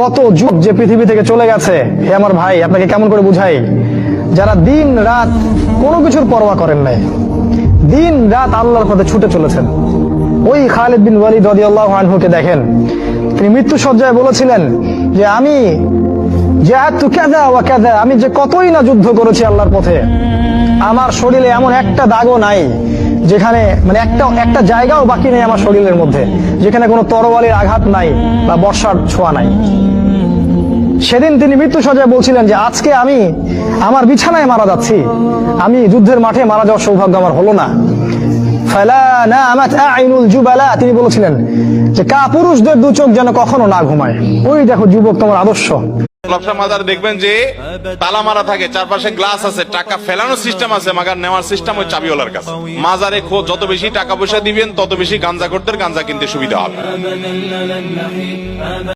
কত যুগ যে পৃথিবী থেকে চলে গেছে, হে আমার ভাই, আপনাকে কেমন করে বুঝাই, যারা দিন রাত কোনো কিছুর পরোয়া করেন নাই, দিন রাত আল্লাহর পথে ছুটে চলেছেন। ওই খালিদ বিন ওয়ালিদ রাদিয়াল্লাহু আনহুকে দেখেন, তিনি মৃত্যু সজ্জায় বলেছিলেন যে আমি জাহাদতু কাযা ওয়া কাযা, আমি যে কতই না যুদ্ধ করেছি আল্লাহর পথে, আমার শরীরে এমন একটা দাগও নাই যেখানে মানে একটা জায়গাও বাকি নেই আমার শরীরের মধ্যে যেখানে কোনো তরবারির আঘাত নাই বা বর্ষার ছোঁয়া নাই। সেদিন তিনি মৃত্যু সজ্জায় বলছিলেন যে আজকে আমি আমার বিছানায় মারা যাচ্ছি, আমি যুদ্ধের মাঠে মারা যাওয়ার সৌভাগ্য আমার হলো না। ফালা নামাত আইনুল জুবালা, তিনি বলেছিলেন যে কাপুরুষদের দু চোখ যেন কখনো না ঘুমায়। ওই দেখো যুবক, তোমার আদর্শ। ব্যবসা মাজার দেখবেন যে তালা মারা থাকে, চারপাশে গ্লাস আছে, টাকা ফেলানোর সিস্টেম আছে, মাগার নেওয়ার সিস্টেম ওই চাবিওয়ালার কাছে। মাজারে খোঁজ, যত বেশি টাকা পয়সা দিবেন তত বেশি গাঞ্জা করতে গাঞ্জা কিনতে সুবিধা হবে।